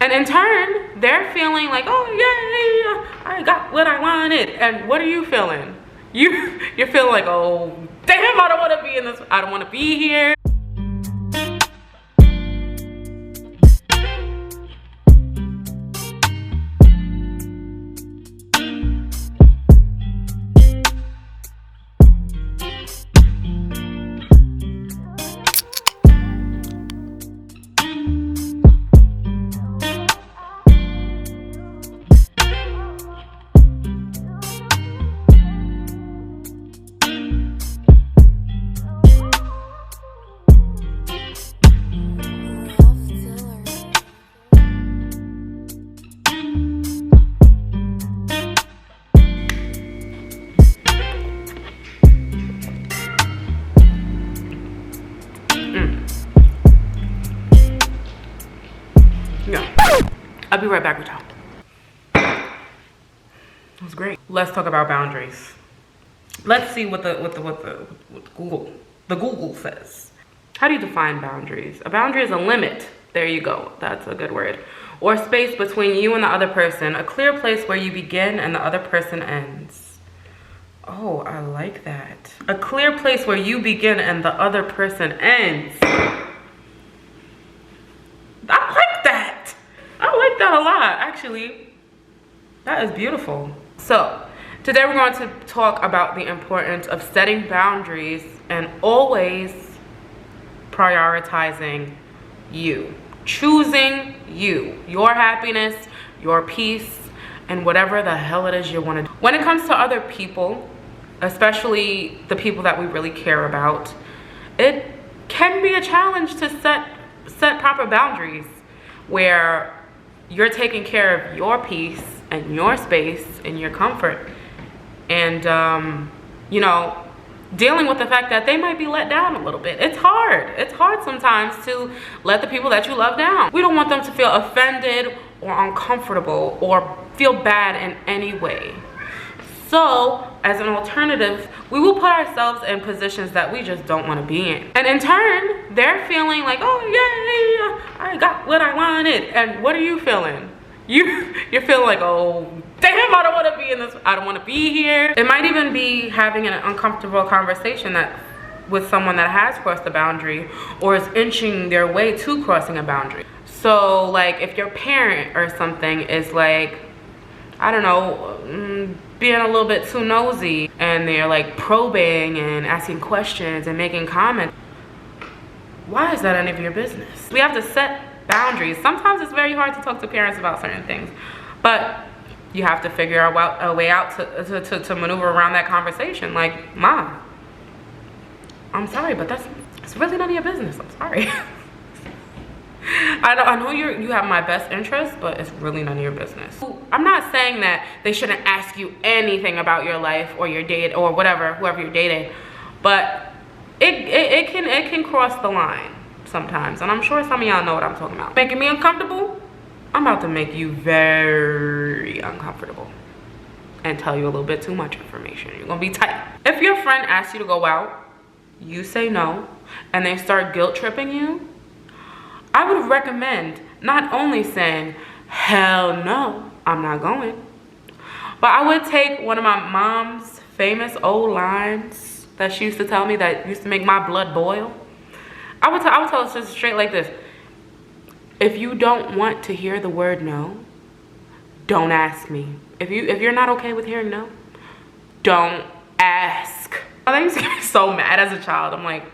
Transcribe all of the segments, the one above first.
And in turn, they're feeling like, oh yeah, I got what I wanted. And what are you feeling? You're feeling like, oh damn, I don't want to be in this. I don't want to be here. Yeah, I'll be right back with y'all. It was great. Let's talk about boundaries. Let's see what the Google says. How do you define boundaries? A boundary is a limit. There you go. That's a good word. Or space between you and the other person. A clear place where you begin and the other person ends. Oh, I like that. A clear place where you begin and the other person ends. I like that. I like that a lot, actually. That is beautiful. So, today we're going to talk about the importance of setting boundaries and always prioritizing you. Choosing you, your happiness, your peace, and whatever the hell it is you want to do. When it comes to other people, especially the people that we really care about, it can be a challenge to set proper boundaries where you're taking care of your peace and your space and your comfort, and you know, dealing with the fact that they might be let down a little bit. It's hard sometimes to let the people that you love down. We don't want them to feel offended or uncomfortable or feel bad in any way. So, as an alternative, we will put ourselves in positions that we just don't want to be in. And in turn, they're feeling like, oh yeah, I got what I wanted. And what are you feeling? You're feeling like, oh damn, I don't want to be in this. I don't want to be here. It might even be having an uncomfortable conversation with someone that has crossed the boundary or is inching their way to crossing a boundary. So, like, if your parent or something is like, I don't know, being a little bit too nosy, and they're like probing and asking questions and making comments, why is that any of your business? We have to set boundaries. Sometimes it's very hard to talk to parents about certain things, but you have to figure out a way out to maneuver around that conversation. Like, Mom, I'm sorry, but it's really none of your business. I'm sorry. I know you have my best interest, but it's really none of your business. I'm not saying that they shouldn't ask you anything about your life or your date or whatever, whoever you're dating, but it can cross the line sometimes, and I'm sure some of y'all know what I'm talking about. Making me uncomfortable? I'm about to make you very uncomfortable and tell you a little bit too much information. You're gonna be tight. If your friend asks you to go out, you say no, and they start guilt tripping you, I would recommend not only saying, hell no, I'm not going, but I would take one of my mom's famous old lines that she used to tell me that used to make my blood boil. I would tell her just straight like this: if you don't want to hear the word no, don't ask me. If you're not okay with hearing no, don't ask. I used to get me so mad as a child. I'm like,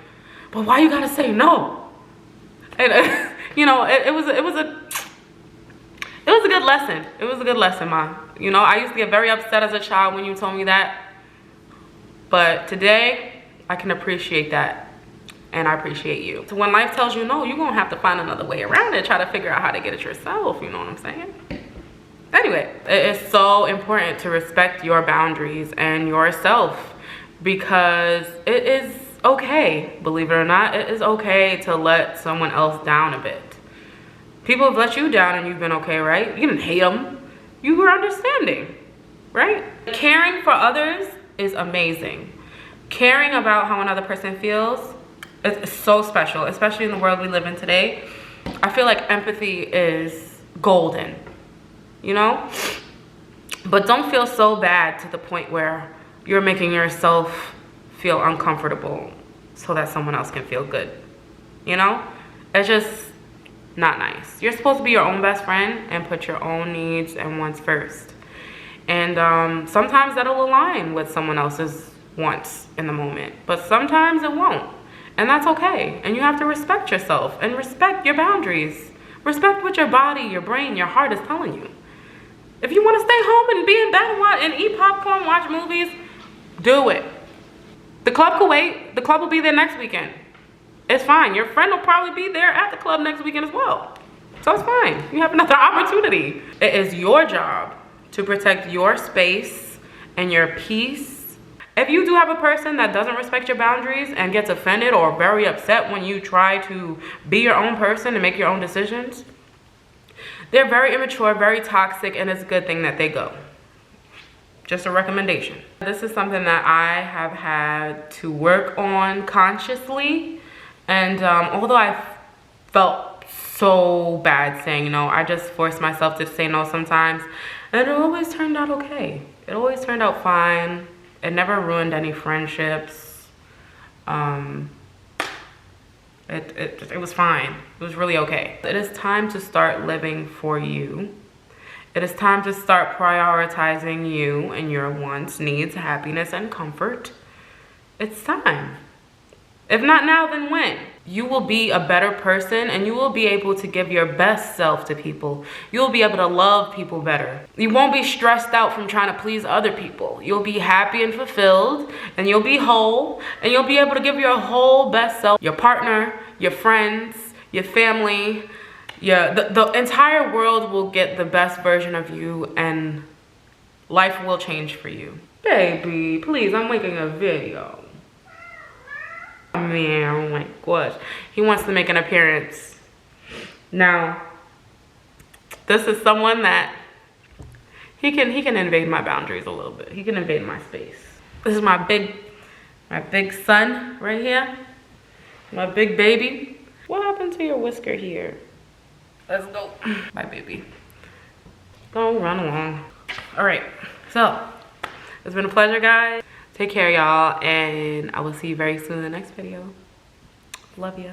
but why you gotta say no? And you know, it was a good lesson. It was a good lesson, Mom. You know, I used to get very upset as a child when you told me that, but today I can appreciate that. And I appreciate you. So when life tells you no, you're gonna have to find another way around it, try to figure out how to get it yourself, you know what I'm saying? Anyway, it is so important to respect your boundaries and yourself, because it is okay, believe it or not, it is okay to let someone else down a bit. People have let you down and you've been okay, right? You didn't hate them, you were understanding, right? Caring for others is amazing. Caring about how another person feels, it's so special, especially in the world we live in today. I feel like empathy is golden, you know? But don't feel so bad to the point where you're making yourself feel uncomfortable so that someone else can feel good, you know? It's just not nice. You're supposed to be your own best friend and put your own needs and wants first. And sometimes that'll align with someone else's wants in the moment, but sometimes it won't. And that's okay. And you have to respect yourself and respect your boundaries. Respect what your body, your brain, your heart is telling you. If you want to stay home and be in bed and eat popcorn, watch movies, do it. The club can wait. The club will be there next weekend. It's fine. Your friend will probably be there at the club next weekend as well. So it's fine. You have another opportunity. It is your job to protect your space and your peace. If you do have a person that doesn't respect your boundaries and gets offended or very upset when you try to be your own person and make your own decisions, they're very immature, very toxic, and it's a good thing that they go. Just a recommendation. This is something that I have had to work on consciously. And although I felt so bad saying no, I just forced myself to say no sometimes. And it always turned out okay. It always turned out fine. It never ruined any friendships. It was fine. It was really okay. It is time to start living for you. It is time to start prioritizing you and your wants, needs, happiness, and comfort. It's time. If not now, then when? You will be a better person and you will be able to give your best self to people. You'll be able to love people better. You won't be stressed out from trying to please other people. You'll be happy and fulfilled, and you'll be whole, and you'll be able to give your whole best self. Your partner, your friends, your family, the entire world will get the best version of you, and life will change for you. Baby, please, I'm making a video. Man, oh my gosh, he wants to make an appearance. Now, this is someone that he can invade my boundaries a little bit. He can invade my space. This is my big son right here, my big baby. What happened to your whisker here? Let's go. Bye, baby. Don't run along. All right, so it's been a pleasure, guys. Take care, y'all, and I will see you very soon in the next video. Love ya.